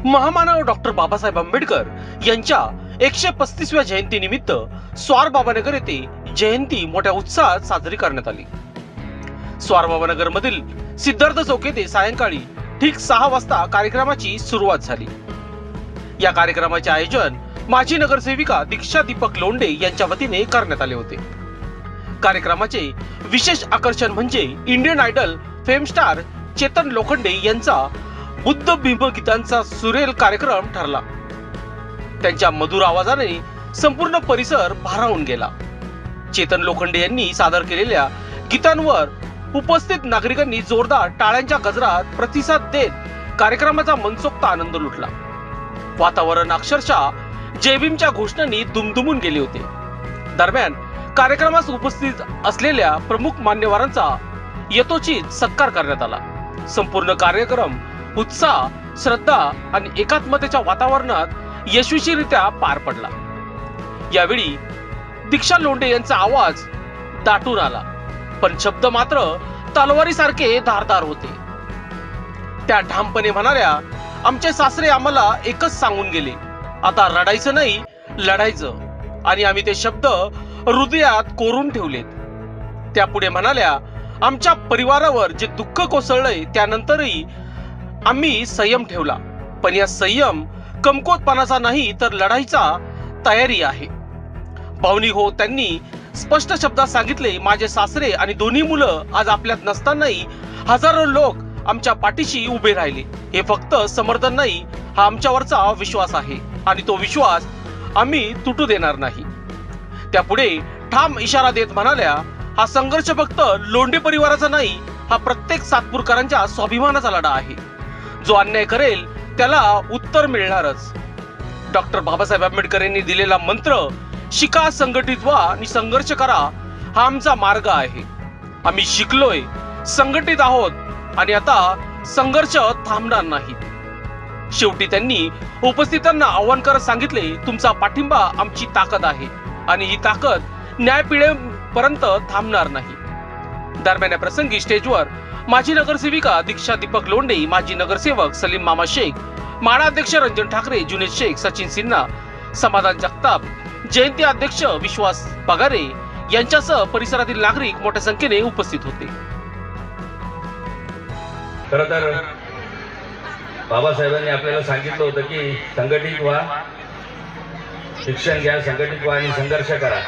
महामानव डॉक्टर बाबासाहेब आंबेडकर यांच्या 135व्या जयंतीनिमित्त स्वारबाबानगर येथे जयंती मोठ्या उत्साहात साजरी करण्यात आली। स्वारबाबानगर मधील सिद्धार्थ चौक येथे सायंकाळी ठीक 6 वाजता कार्यक्रमाची सुरुवात झाली। या कार्यक्रमाचे आयोजन माजी नगरसेविका दीक्षा दीपक लोंढे यांच्या वतीने करण्यात आले होते। कार्यक्रमाचे विशेष आकर्षण म्हणजे Indian Idol fame star Chetan Lokhande यांचा बुद्ध बिंब गीतांचा सुरेल कार्यक्रम ठरला। त्यांच्या मधुर आवाजाने संपूर्ण परिसर भारावून गेला। चेतन लोखंडे यांनी सादर केलेल्या गीतांवर उपस्थित नागरिकांनी जोरदार टाळ्यांच्या गजरात प्रतिसाद देत कार्यक्रमाचा मनसोक्त आनंद लुटला। वातावरण अक्षरशः जय भीमच्या घोषणांनी दुमदुमून गेले होते। दरम्यान कार्यक्रमास उपस्थित असलेल्या प्रमुख मान्यवरांचा यथोचित सत्कार करण्यात आला। संपूर्ण कार्यक्रम उत्साह, श्रद्धा आणि एकात्मतेच्या वातावरणात यशस्वीरित्या पार पडला। यावेळी दीक्षा लोंढे यांचा आवाज दाटून आला, पण शब्द मात्र तलवारीसारखे धारदार होते। त्या ठामपणे म्हणाल्या, आमचे सासरे आम्हाला एकच सांगून गेले, आता रडायचं नाही, लढायचं, आणि आम्ही ते शब्द हृदयात कोरून ठेवलेत। त्या पुढे म्हणाल्या, आमच्या परिवारावर जे दुःख कोसळलंय त्यानंतरही आम्ही संयम ठेवला, पण या संयम कमकुवतपणाचा नाही तर लढाईचा तयारी आहे। भावनिक हो त्यांनी स्पष्ट शब्दात सांगितले, माझे सासरे आणि दोन्ही मुलं आज आपल्यात नसतानाही हजारो लोक आमच्या पाठीशी उभे राहिले। हे फक्त समर्थन नाही, हा आमच्यावरचा विश्वास आहे आणि तो विश्वास आम्ही तुटू देणार नाही। त्यापुढे ठाम इशारा देत म्हणाल्या, हा संघर्ष फक्त लोंढे परिवाराचा नाही, हा प्रत्येक सातपूरकरांच्या स्वाभिमानाचा लढा आहे। जो अन्याय करेल त्याला उत्तर मिळणारच। डॉक्टर बाबासाहेब आंबेडकर यांनी दिलेला मंत्र, शिका, संघटित व्हा आणि संघर्ष करा, हा आमचा मार्ग आहे। आम्ही शिकलोय, संघटित आहोत आणि आता संघर्ष थांबणार नाही। शेवटी त्यांनी उपस्थितांना आव्हान करत सांगितले, तुमचा पाठिंबा आमची ताकद आहे आणि ही ताकद न्यायपिढेपर्यंत थांबणार नाही। दरम्यान या प्रसंगी स्टेजवर माजी नगरसेविका दीक्षा दीपक लोंढे, माजी नगरसेवक सलीम मामा शेख, माडा अध्यक्ष रंजन ठाकरे, जुनेद शेख, सचिन सिन्हा, समाधान जगताप, जयंती अध्यक्ष विश्वास पगारे यांच्यासह परिसरातील नागरिक मोठ्या संख्येने उपस्थित होते। खरं तर बाबासाहेबांनी आपल्याला सांगितलं होतं की संघटित व्हा, शिक्षण घ्या, संघटित व्हा आणि संघर्ष करा।